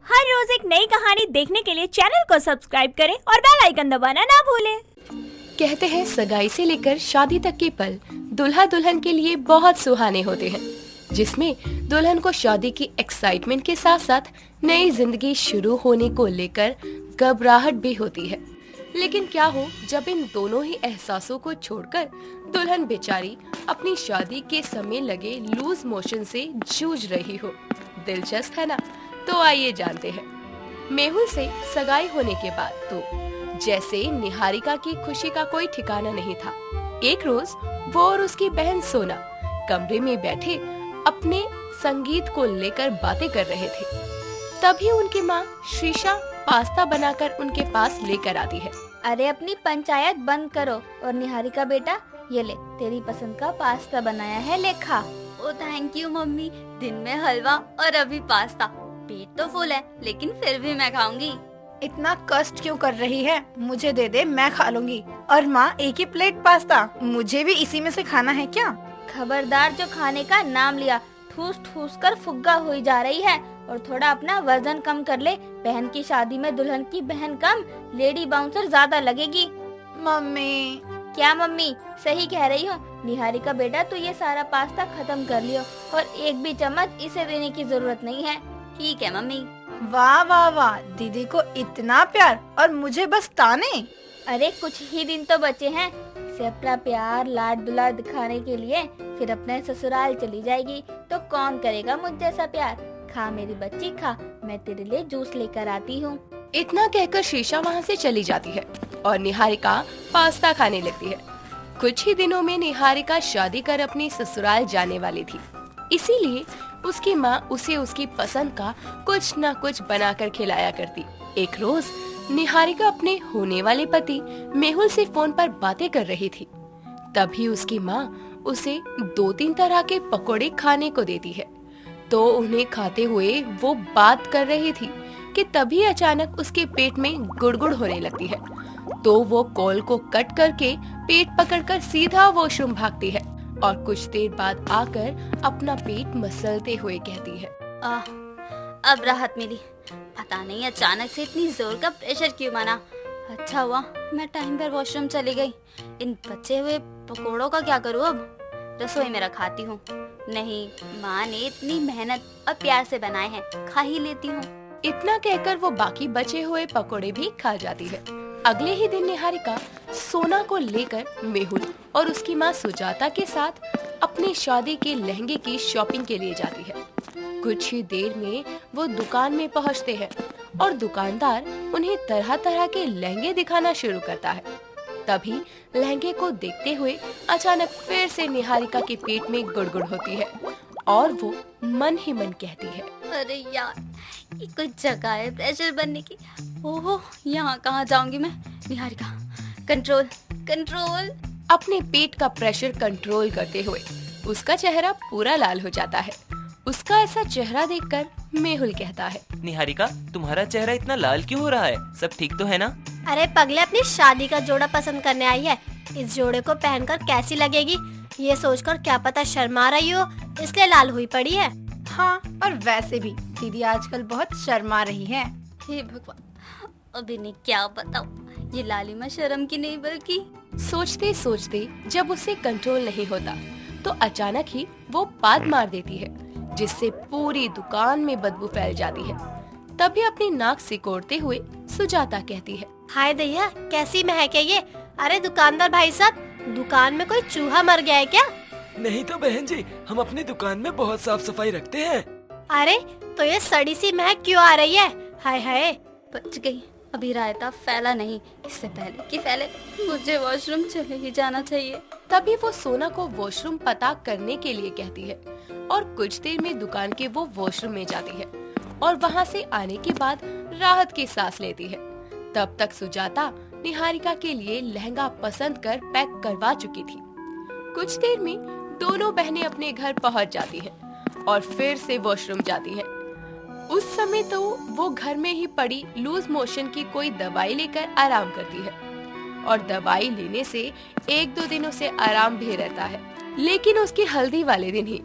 हर रोज एक नई कहानी देखने के लिए चैनल को सब्सक्राइब करें और बेल आइकन दबाना ना भूलें। कहते हैं सगाई से लेकर शादी तक के पल दुल्हा दुल्हन के लिए बहुत सुहाने होते हैं, जिसमें दुल्हन को शादी की एक्साइटमेंट के साथ साथ नई जिंदगी शुरू होने को लेकर घबराहट भी होती है। लेकिन क्या हो जब इन दोनों ही एहसासों को छोड़कर दुल्हन बेचारी अपनी शादी के समय लगे लूज मोशन से जूझ रही हो। दिलचस्प है ना? तो आइए जानते हैं। मेहुल से सगाई होने के बाद तो जैसे निहारिका की खुशी का कोई ठिकाना नहीं था। एक रोज वो और उसकी बहन सोना कमरे में बैठे अपने संगीत को लेकर बातें कर रहे थे। तभी उनकी माँ शीशा पास्ता बनाकर उनके पास लेकर आती है। अरे अपनी पंचायत बंद करो और निहारिका बेटा, ये ले तेरी पसंद का पास्ता बनाया है, ले खा। ओ थैंक यू मम्मी, दिन में हलवा और अभी पास्ता। पेट तो फुल है लेकिन फिर भी मैं खाऊंगी। इतना कष्ट क्यों कर रही है? मुझे दे दे, मैं खा लूंगी। और माँ, एक ही प्लेट पास्ता, मुझे भी इसी में से खाना है क्या? खबरदार, जो खाने का नाम लिया ठूस ठूस कर फुग्गा हुई जा रही है। और थोड़ा अपना वजन कम कर ले। बहन की शादी में दुल्हन की बहन कम, लेडी बाउंसर ज्यादा लगेगी। मम्मी। क्या मम्मी? सही कह रही हूँ। निहारिका बेटा, तू ये सारा पास्ता खत्म कर लियो और एक भी चम्मच इसे देने की जरूरत नहीं है। ठीक है मम्मी। वाह वाह वाह, दीदी को इतना प्यार और मुझे बस ताने। अरे कुछ ही दिन तो बचे हैं। इसे अपना प्यार लाड दुलार दिखाने के लिए फिर अपने ससुराल चली जाएगी, तो कौन करेगा मुझ जैसा प्यार। खा मेरी बच्ची खा, मैं तेरे लिए जूस लेकर आती हूँ। इतना कहकर शीशा वहाँ से चली जाती है और निहारिका पास्ता खाने लगती है। कुछ ही दिनों में निहारिका शादी कर अपनी ससुराल जाने वाली थी, इसीलिए उसकी माँ उसे उसकी पसंद का कुछ न कुछ बनाकर खिलाया करती। एक रोज निहारिका अपने होने वाले पति मेहुल से फोन पर बातें कर रही थी। तभी उसकी माँ उसे 2-3 तरह के पकोड़े खाने को देती है। तो उन्हें खाते हुए वो बात कर रही थी कि तभी अचानक उसके पेट में गुड़गुड़ होने लगती है। तो वो कॉल को कट करके पेट पकड़कर सीधा वॉशरूम भागती है और कुछ देर बाद आकर अपना पेट मसलते हुए कहती है, अब राहत मिली। पता नहीं अचानक से इतनी जोर का प्रेशर क्यों बना। अच्छा हुआ मैं टाइम पर वॉशरूम चली गई। इन बचे हुए पकोड़ों का क्या करूँ अब? रसोई में रखाती हूँ। नहीं, माँ ने इतनी मेहनत और प्यार से बनाए हैं, खा ही लेती हूँ। इतना कहकर वो बाकी बचे हुए पकोड़े भी खा जाती है। अगले ही दिन निहारिका सोना को लेकर मेहुल और उसकी माँ सुजाता के साथ अपनी शादी के लहंगे की शॉपिंग के लिए जाती है। कुछ ही देर में वो दुकान में पहुँचते हैं और दुकानदार उन्हें तरह तरह के लहंगे दिखाना शुरू करता है। तभी लहंगे को देखते हुए अचानक फिर से निहारिका के पेट में गुड़गुड़ होती है और वो मन ही मन कहती है, अरे यार, ये कुछ जगह है प्रेशर बनने की। ओहो, यहाँ कहाँ जाऊंगी मैं। Niharika, control control. अपने पेट का प्रेशर कंट्रोल करते हुए उसका चेहरा पूरा लाल हो जाता है। उसका ऐसा चेहरा देखकर मेहुल कहता है, निहारिका, तुम्हारा चेहरा इतना लाल क्यों हो रहा है? सब ठीक तो है ना? अरे पगले, अपनी शादी का जोड़ा पसंद करने आई है। इस जोड़े को पहनकर कैसी लगेगी ये सोचकर क्या पता शर्मा रही हो, इसलिए लाल हुई पड़ी है। हाँ, और वैसे भी दीदी आजकल बहुत शर्मा रही है। हे भगवान, अभी ने क्या बताऊं, ये लालिमा शर्म की नहीं बल्कि। सोचते सोचते जब उसे कंट्रोल नहीं होता तो अचानक ही वो बात मार देती है, जिससे पूरी दुकान में बदबू फैल जाती है। तभी अपनी नाक सिकोड़ते हुए सुजाता कहती है, हाय दैया, कैसी महक है ये। अरे दुकानदार भाई साहब, दुकान में कोई चूहा मर गया है क्या? नहीं तो बहन जी, हम अपनी दुकान में बहुत साफ सफाई रखते हैं। अरे तो ये सड़ी सी महक क्यों आ रही है? हाय हाय। बच गई, अभी रायता फैला नहीं। इससे पहले कि फैले मुझे वॉशरूम चले ही जाना चाहिए। तभी वो सोना को वॉशरूम पता करने के लिए कहती है और कुछ देर में दुकान के वो वॉशरूम में जाती है और वहाँ से आने के बाद राहत की सांस लेती है। तब तक सुजाता निहारिका के लिए लहंगा पसंद कर पैक करवा चुकी थी। कुछ देर में दोनों बहनें अपने घर पहुँच जाती हैं और फिर से वॉशरूम जाती हैं। उस समय तो वो घर में ही पड़ी लूज मोशन की कोई दवाई लेकर आराम करती है और दवाई लेने से 1-2 दिन उसे आराम भी रहता है। लेकिन उसकी हल्दी वाले दिन ही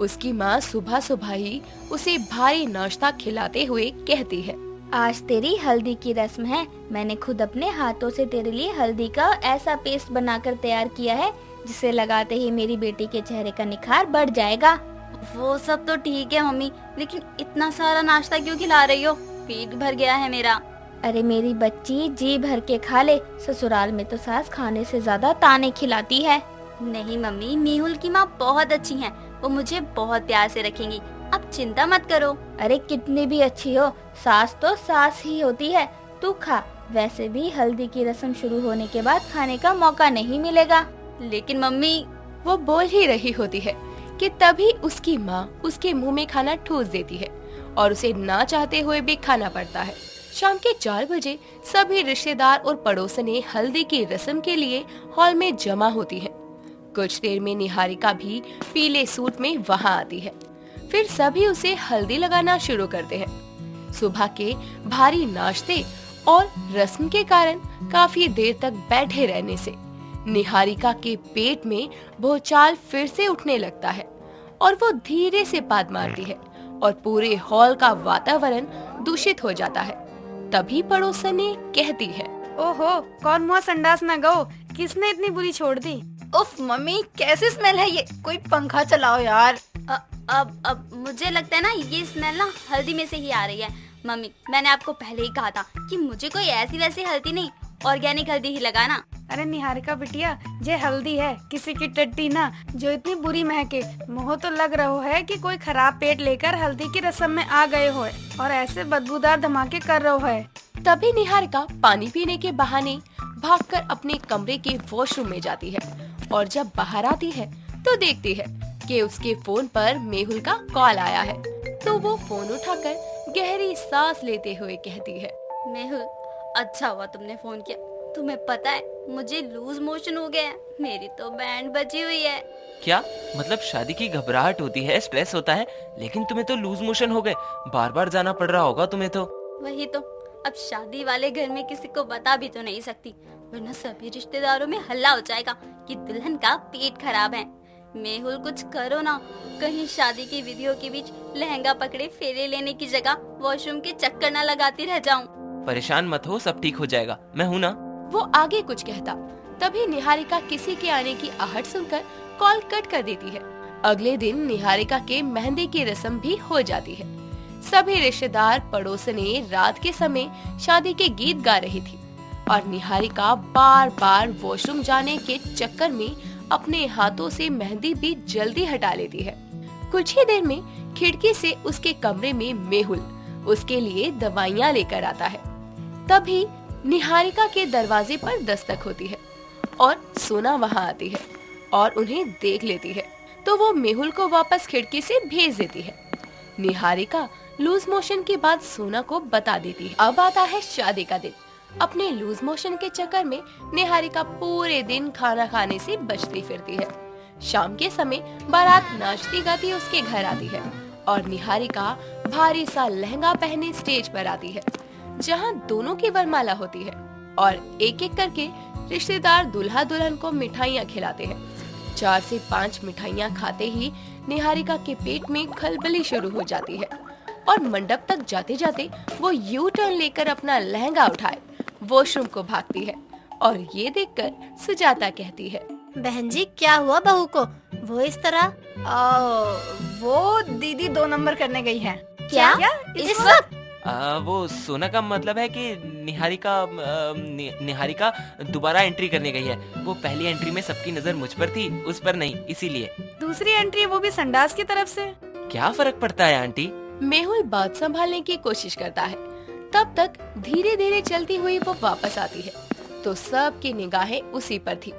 उसकी माँ सुबह सुबह ही उसे भारी नाश्ता खिलाते हुए कहती है, आज तेरी हल्दी की रस्म है। मैंने खुद अपने हाथों से तेरे लिए हल्दी का ऐसा पेस्ट बनाकर तैयार किया है जिसे लगाते ही मेरी बेटी के चेहरे का निखार बढ़ जाएगा। वो सब तो ठीक है मम्मी, लेकिन इतना सारा नाश्ता क्यों खिला रही हो? पेट भर गया है मेरा। अरे मेरी बच्ची, जी भर के खा ले। ससुराल में तो सास खाने से ज्यादा ताने खिलाती है। नहीं मम्मी, मेहुल की माँ बहुत अच्छी हैं। वो मुझे बहुत प्यार से रखेंगी, आप चिंता मत करो। अरे कितनी भी अच्छी हो, सास तो सास ही होती है। तू खा। वैसे भी हल्दी की रस्म शुरू होने के बाद खाने का मौका नहीं मिलेगा। लेकिन मम्मी, वो बोल ही रही होती है कि तभी उसकी माँ उसके मुंह में खाना ठूस देती है और उसे ना चाहते हुए भी खाना पड़ता है। शाम के 4 बजे सभी रिश्तेदार और पड़ोसने हल्दी की रस्म के लिए हॉल में जमा होती है। कुछ देर में निहारिका भी पीले सूट में वहाँ आती है। फिर सभी उसे हल्दी लगाना शुरू करते हैं। सुबह के भारी नाश्ते और रस्म के कारण काफी देर तक बैठे रहने से निहारिका के पेट में भूचाल फिर से उठने लगता है और वो धीरे से पाद मारती है और पूरे हॉल का वातावरण दूषित हो जाता है। तभी पड़ोसने कहती है, ओहो, कौन मुँह संडास ना गो, किसने इतनी बुरी छोड़ दी? उफ मम्मी, कैसी स्मेल है ये? कोई पंखा चलाओ यार। अब मुझे लगता है ना ये स्मेल ना हल्दी में से ही आ रही है। मम्मी, मैंने आपको पहले ही कहा था कि मुझे कोई ऐसी वैसी हल्दी नहीं, ऑर्गेनिक हल्दी ही लगाना। अरे निहारिका बिटिया, ये हल्दी है किसी की टट्टी ना, जो इतनी बुरी महके। मुँह तो लग रहा है कि कोई खराब पेट लेकर हल्दी की रस्म में आ गए हो और ऐसे बदबूदार धमाके कर रहे है। तभी निहारिका पानी पीने के बहाने भागकर अपने कमरे के वॉशरूम में जाती है और जब बाहर आती है तो देखती है कि उसके फोन पर मेहुल का कॉल आया है। तो वो फोन उठाकर गहरी सांस लेते हुए कहती है, मेहुल, अच्छा हुआ तुमने फोन किया। तुम्हें पता है मुझे लूज मोशन हो गया है, मेरी तो बैंड बजी हुई है। क्या मतलब शादी की घबराहट होती है, स्ट्रेस होता है, लेकिन तुम्हें तो लूज मोशन हो गए। बार बार जाना पड़ रहा होगा तुम्हें तो। वही तो, अब शादी वाले घर में किसी को बता भी तो नहीं सकती, वरना सभी रिश्तेदारों में हल्ला हो जाएगा कि दुल्हन का पेट खराब है। मेहुल, कुछ करो ना, कहीं शादी की विधियों के बीच लहंगा पकड़े फेरे लेने की जगह वॉशरूम के चक्कर न लगाती रह जाऊं। परेशान मत हो, सब ठीक हो जाएगा, मैं हूँ ना। वो आगे कुछ कहता, तभी निहारिका किसी के आने की आहट सुनकर कॉल कट कर देती है। अगले दिन निहारिका के मेहंदी की रस्म भी हो जाती है। सभी रिश्तेदार पड़ोसने रात के समय शादी के गीत गा रही थी और निहारिका बार बार वॉशरूम जाने के चक्कर में अपने हाथों से मेहंदी भी जल्दी हटा लेती है। कुछ ही देर में खिड़की से उसके कमरे में मेहुल उसके लिए दवाइयाँ लेकर आता है। तभी निहारिका के दरवाजे पर दस्तक होती है और सोना वहाँ आती है और उन्हें देख लेती है तो वो मेहुल को वापस खिड़की से भेज देती है। निहारिका लूज मोशन के बाद सोना को बता देती है। अब आता है शादी का दिन। अपने लूज मोशन के चक्कर में निहारिका पूरे दिन खाना खाने से बचती फिरती है। शाम के समय बारात नाचती गाती उसके घर आती है और निहारिका भारी सा लहंगा पहने स्टेज पर आती है, जहां दोनों की वरमाला होती है और एक एक करके रिश्तेदार दूल्हा दुल्हन को मिठाइयाँ खिलाते हैं। 4 से 5 मिठाइयाँ खाते ही निहारिका के पेट में खलबली शुरू हो जाती है और मंडप तक जाते जाते वो यू टर्न लेकर अपना लहंगा उठाए वॉशरूम को भागती है और ये देखकर सुजाता कहती है, बहन जी, क्या हुआ बहू को? वो इस तरह? वो दीदी 2 नंबर करने गई है। क्या? इस वक्त? वो सोना का मतलब है कि निहारिका दोबारा एंट्री करने गई है। वो पहली एंट्री में सबकी नजर मुझ पर थी, उस पर नहीं, इसीलिए। दूसरी एंट्री वो भी संडास की तरफ से। क्या फर्क पड़ता है आंटी? मेहुल बात संभालने की कोशिश करता है। तब तक धीरे धीरे चलती हुई वो वापस आती है तो सबकी निगाहें उसी पर थी।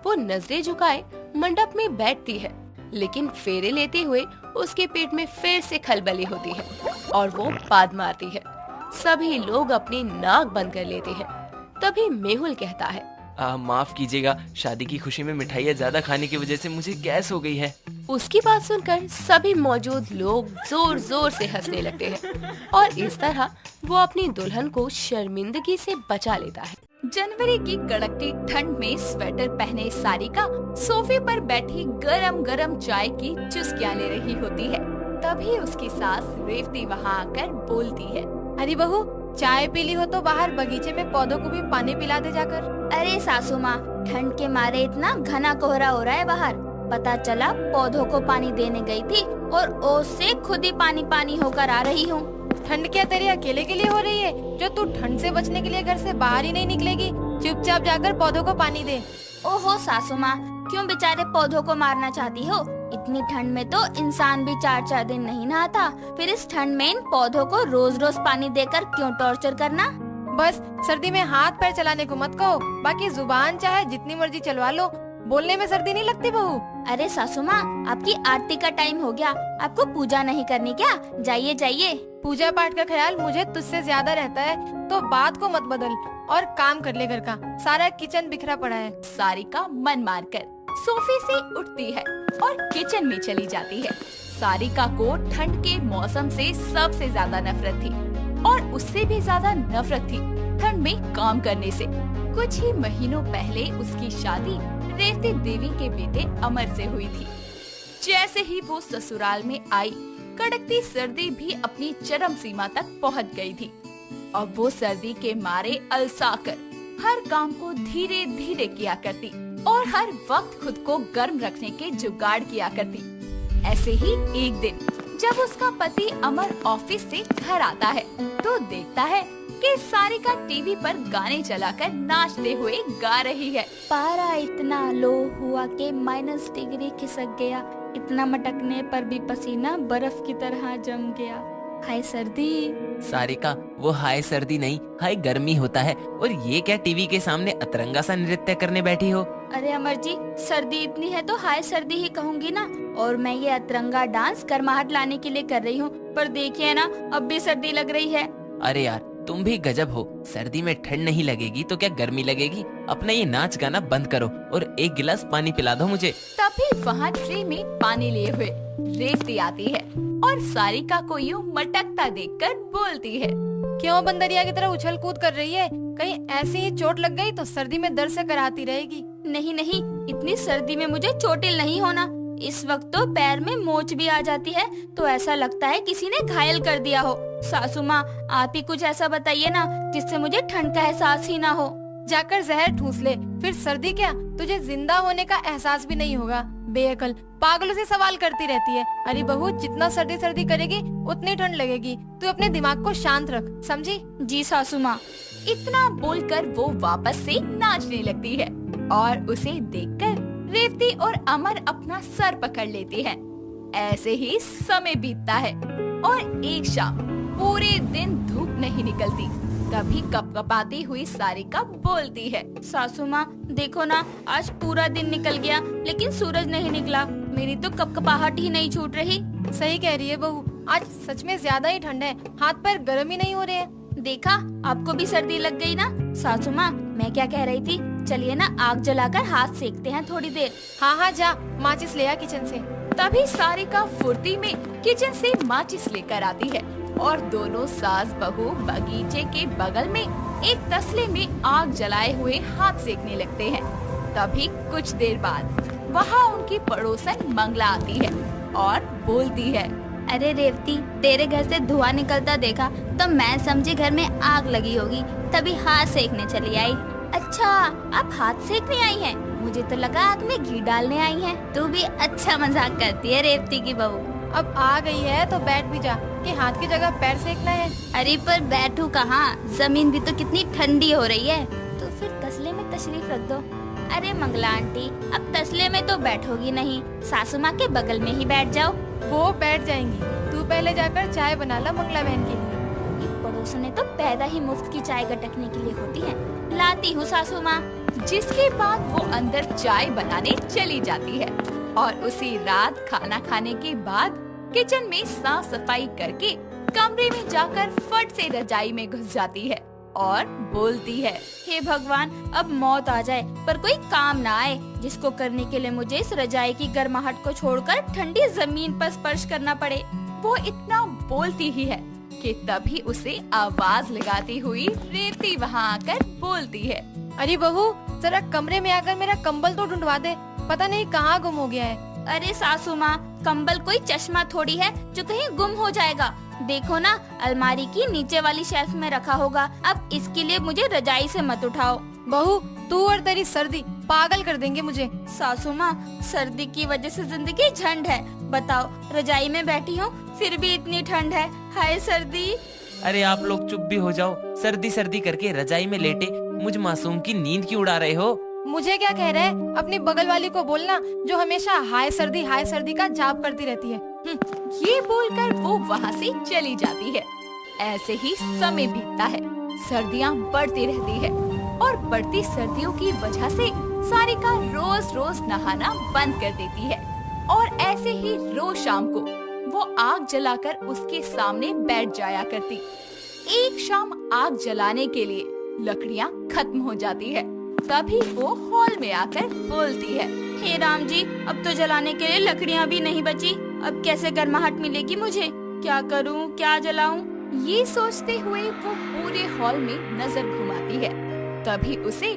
वो नजरें झुकाए मंडप में बैठती है, लेकिन फेरे लेते हुए उसके पेट में फिर से खलबली होती है और वो पाद मारती है। सभी लोग अपनी नाक बंद कर लेते हैं। तभी मेहुल कहता है, माफ कीजिएगा, शादी की खुशी में मिठाइयाँ ज्यादा खाने की वजह से मुझे गैस हो गई है। उसकी बात सुनकर सभी मौजूद लोग जोर जोर से हंसने लगते हैं और इस तरह वो अपनी दुल्हन को शर्मिंदगी से बचा लेता है। जनवरी की कड़कती ठंड में स्वेटर पहने सारिका सोफे पर बैठी गरम गरम चाय की चुस्कियां ले रही होती है। तभी उसकी सास रेवती वहाँ आकर बोलती है, अरे बहू, चाय पी ली हो तो बाहर बगीचे में पौधों को भी पानी पिला दे जाकर। अरे सासू माँ, ठंड के मारे इतना घना कोहरा हो रहा है बाहर। पता चला पौधों को पानी देने गई थी और ओस से खुद ही पानी पानी होकर आ रही हूँ। ठंड क्या तेरे अकेले के लिए हो रही है, जो तू ठंड से बचने के लिए घर से बाहर ही नहीं निकलेगी? चुपचाप जाकर पौधों को पानी दे। ओहो सासू माँ, क्यों बेचारे पौधों को मारना चाहती हो? इतनी ठंड में तो इंसान भी 4-4 दिन नहीं नहाता, फिर इस ठंड में इन पौधों को रोज रोज पानी देकर क्यों टॉर्चर करना? बस सर्दी में हाथ पैर चलाने को मत कहो, बाकी जुबान चाहे जितनी मर्जी चलवा लो, बोलने में सर्दी नहीं लगती बहू। अरे सासू माँ, आपकी आरती का टाइम हो गया, आपको पूजा नहीं करनी क्या? जाइए जाइए। पूजा पाठ का ख्याल मुझे तुझसे ज्यादा रहता है, तो बात को मत बदल और काम कर ले घर का। सारा किचन बिखरा पड़ा है। सारिका मन मारकर सोफे से उठती है और किचन में चली जाती है। सारिका को ठंड के मौसम से सबसे ज्यादा नफरत थी और उससे भी ज्यादा नफरत थी ठंड में काम करने से। कुछ ही महीनों पहले उसकी शादी रेवती देवी के बेटे अमर से हुई थी। जैसे ही वो ससुराल में आई, कड़कती सर्दी भी अपनी चरम सीमा तक पहुंच गई थी। अब वो सर्दी के मारे अलसाकर हर काम को धीरे धीरे किया करती और हर वक्त खुद को गर्म रखने के जुगाड़ किया करती। ऐसे ही एक दिन जब उसका पति अमर ऑफिस से घर आता है तो देखता है कि सारिका टीवी पर गाने चलाकर नाचते हुए गा रही है। पारा इतना लो हुआ कि -डिग्री खिसक गया, इतना मटकने पर भी पसीना बर्फ की तरह जम गया। हाय सर्दी। सारिका, वो हाय सर्दी नहीं, हाय गर्मी होता है। और ये क्या टीवी के सामने अतरंगा सा नृत्य करने बैठी हो? अरे अमर जी, सर्दी इतनी है तो हाय सर्दी ही कहूँगी ना। और मैं ये अतरंगा डांस गर्माहट लाने के लिए कर रही हूँ, पर देखिए ना, अब भी सर्दी लग रही है। अरे यार, तुम भी गजब हो। सर्दी में ठंड नहीं लगेगी तो क्या गर्मी लगेगी? अपना ये नाच गाना बंद करो और एक गिलास पानी पिला दो मुझे। तभी वहाँ ट्रे में पानी लिए हुए रेवती आती है और सारिका को यूं मटकता देखकर बोलती है, क्यों बंदरिया की तरह उछल कूद कर रही है? कहीं ऐसी ही चोट लग गई तो सर्दी में दर्द से कराती रहेगी। नहीं नहीं, इतनी सर्दी में मुझे चोटिल नहीं होना। इस वक्त तो पैर में मोच भी आ जाती है तो ऐसा लगता है किसी ने घायल कर दिया हो। सासू माँ, आप ही कुछ ऐसा बताइए ना जिससे मुझे ठंड का एहसास ही ना हो। जाकर जहर ठूस ले, फिर सर्दी क्या, तुझे जिंदा होने का एहसास भी नहीं होगा। बेअकल, पागलों से सवाल करती रहती है। अरे बहू, जितना सर्दी सर्दी करेगी उतनी ठंड लगेगी। तू अपने दिमाग को शांत रख, समझी? जी सासू माँ। इतना बोलकर वो वापस से नाचने लगती है और उसे देखकर रेवती और अमर अपना सर पकड़ लेते हैं। ऐसे ही समय बीतता है और एक शाम पूरे दिन धूप नहीं निकलती। तभी कपकपाती हुई सारिका बोलती है, सासू माँ देखो ना, आज पूरा दिन निकल गया लेकिन सूरज नहीं निकला। मेरी तो कपकपाहट ही नहीं छूट रही। सही कह रही है बहू, आज सच में ज्यादा ही ठंड है, हाथ पैर गर्म ही नहीं हो रहे हैं। देखा, आपको भी सर्दी लग गई ना। सासू माँ, मैं क्या कह रही थी, चलिए ना आग जलाकर हाथ सेकते हैं थोड़ी देर। हाँ हाँ जा, माचिस ले आ किचन से। तभी सारिका फुर्ती में किचन से माचिस लेकर आती है और दोनों सास बहू बगीचे के बगल में एक तसले में आग जलाए हुए हाथ सेकने लगते हैं। तभी कुछ देर बाद वहाँ उनकी पड़ोसन मंगला आती है और बोलती है, अरे रेवती, तेरे घर से धुआं निकलता देखा तो मैं समझी घर में आग लगी होगी, तभी हाथ सेकने चली आई। अच्छा, आप हाथ सेकने आई हैं? मुझे तो लगा आग में घी डालने आई हैं। तू भी अच्छा मजाक करती है रेवती की बहू। अब आ गई है तो बैठ भी जा, कि हाथ की जगह पैर सेकना है। अरे पर बैठू कहाँ, जमीन भी तो कितनी ठंडी हो रही है। तो फिर तसले में तशरीफ रख दो। अरे मंगला आंटी, अब तसले में तो बैठोगी नहीं, सासू माँ के बगल में ही बैठ जाओ। वो बैठ जाएंगी, तू पहले जाकर चाय बना ला मंगला बहन के लिए। ये पड़ोसने तो पैदा ही मुफ्त की चाय गटकने के लिए होती है। लाती हूँ सासू माँ। जिसके बाद वो अंदर चाय बनाने चली जाती है और उसी रात खाना खाने के बाद किचन में साफ सफाई करके कमरे में जाकर फट से रजाई में घुस जाती है और बोलती है, हे भगवान, अब मौत आ जाए पर कोई काम ना आए जिसको करने के लिए मुझे इस रजाई की गर्माहट को छोड़कर ठंडी जमीन पर स्पर्श करना पड़े। वो इतना बोलती ही है कि तभी उसे आवाज लगाती हुई रेवती वहाँ आकर बोलती है, अरे बहू, जरा कमरे में आकर मेरा कंबल तो ढूंढवा दे, पता नहीं कहाँ गुम हो गया है। अरे सासू माँ, कंबल कोई चश्मा थोड़ी है जो कहीं गुम हो जाएगा। देखो ना, अलमारी की नीचे वाली शेल्फ में रखा होगा। अब इसके लिए मुझे रजाई से मत उठाओ। बहू, तू और तेरी सर्दी पागल कर देंगे मुझे। सासू माँ, सर्दी की वजह से जिंदगी झंड है। बताओ, रजाई में बैठी हूँ फिर भी इतनी ठंड है। हाय सर्दी। अरे आप लोग चुप भी हो जाओ। सर्दी सर्दी करके रजाई में लेटे मुझ मासूम की नींद क्यों उड़ा रहे हो? मुझे क्या कह रहे हैं? अपनी बगल वाली को बोलना जो हमेशा हाय सर्दी का जाप करती रहती है। ये बोलकर वो वहाँ से चली जाती है। ऐसे ही समय बीतता है, सर्दियाँ बढ़ती रहती है और बढ़ती सर्दियों की वजह से सारिका रोज रोज नहाना बंद कर देती है। और ऐसे ही रोज शाम को वो आग जलाकर उसके सामने बैठ जाया करती। एक शाम आग जलाने के लिए लकड़ियाँ खत्म हो जाती है। तभी वो हॉल में आकर बोलती है, हे राम जी, अब तो जलाने के लिए लकड़ियाँ भी नहीं बची। अब कैसे गर्माहट मिलेगी मुझे? क्या करूँ, क्या जलाऊं? ये सोचते हुए वो पूरे हॉल में नजर घुमाती है। तभी उसे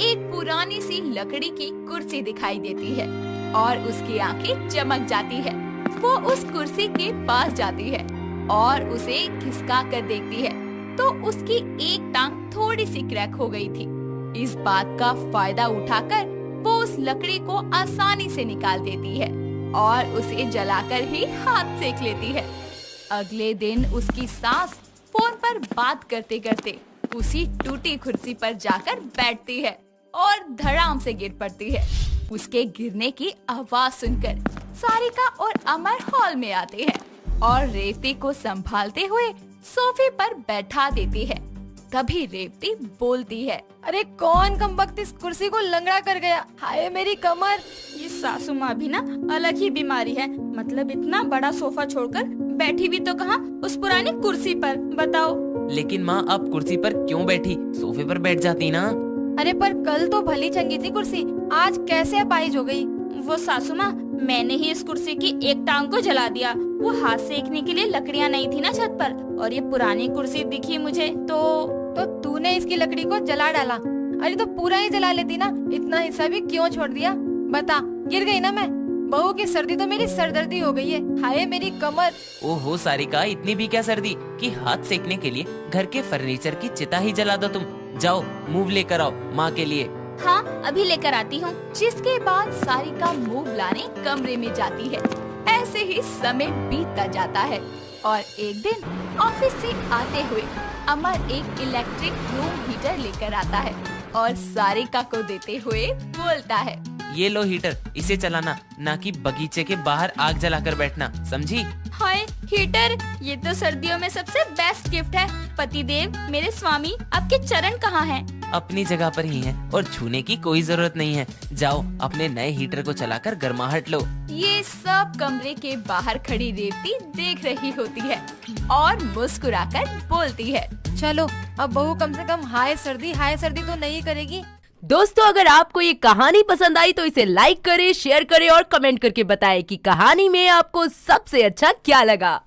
एक पुरानी सी लकड़ी की कुर्सी दिखाई देती है और उसकी आंखें चमक जाती है। वो उस कुर्सी के पास जाती है और उसे खिसका कर देखती है तो उसकी एक टांग थोड़ी सी क्रैक हो गई थी। इस बात का फायदा उठाकर वो उस लकड़ी को आसानी से निकाल देती है और उसे जलाकर ही हाथ सेक लेती है। अगले दिन उसकी सास फोन पर बात करते करते उसी टूटी कुर्सी पर जाकर बैठती है और धड़ाम से गिर पड़ती है। उसके गिरने की आवाज सुनकर सारिका और अमर हॉल में आते हैं और रेवती को संभालते हुए सोफे पर बैठा देती है। तभी रेवती बोलती है, अरे कौन कमबख्त इस कुर्सी को लंगड़ा कर गया? हाय मेरी कमर। ये सासू माँ भी ना अलग ही बीमारी है। मतलब इतना बड़ा सोफा छोड़कर बैठी भी तो कहाँ, उस पुरानी कुर्सी पर। बताओ। लेकिन माँ, अब कुर्सी पर क्यों बैठी? सोफे पर बैठ जाती ना। अरे पर कल तो भली चंगी थी कुर्सी, आज कैसे अपाहिज हो गई? वो सासू माँ, मैंने ही इस कुर्सी की एक टांग को जला दिया। वो हाथ सेकने के लिए लकड़ियाँ नहीं थी ना छत पर, और ये पुरानी कुर्सी दिखी मुझे तो तूने इसकी लकड़ी को जला डाला। अरे तो पूरा ही जला लेती ना, इतना हिस्सा भी क्यों छोड़ दिया? बता, गिर गई ना मैं। बहू की सर्दी तो मेरी सरदर्दी हो गई है। हाय मेरी कमर। ओहो सारिका, इतनी भी क्या सर्दी कि हाथ सेकने के लिए घर के फर्नीचर की चिता ही जला दो तुम। जाओ मूव लेकर आओ माँ के लिए। हाँ, अभी लेकर आती हूँ। जिसके बाद सारिका मूव लाने कमरे में जाती है। ऐसे ही समय बीतता जाता है और एक दिन ऑफिस से आते हुए अमर एक इलेक्ट्रिक रूम हीटर लेकर आता है और सारिका को देते हुए बोलता है, ये लो हीटर, इसे चलाना, ना कि बगीचे के बाहर आग जलाकर बैठना, समझी? हाय हीटर, ये तो सर्दियों में सबसे बेस्ट गिफ्ट है। पतिदेव, मेरे स्वामी, आपके चरण कहाँ हैं? अपनी जगह पर ही हैं और छूने की कोई जरूरत नहीं है। जाओ अपने नए हीटर को चलाकर गर्माहट लो। ये सब कमरे के बाहर खड़ी रेवती देख रही होती है और मुस्कुराकर बोलती है, चलो अब बहू कम से कम हाय सर्दी तो नहीं करेगी। दोस्तों, अगर आपको ये कहानी पसंद आई तो इसे लाइक करें, शेयर करें और कमेंट करके बताएं कि कहानी में आपको सबसे अच्छा क्या लगा।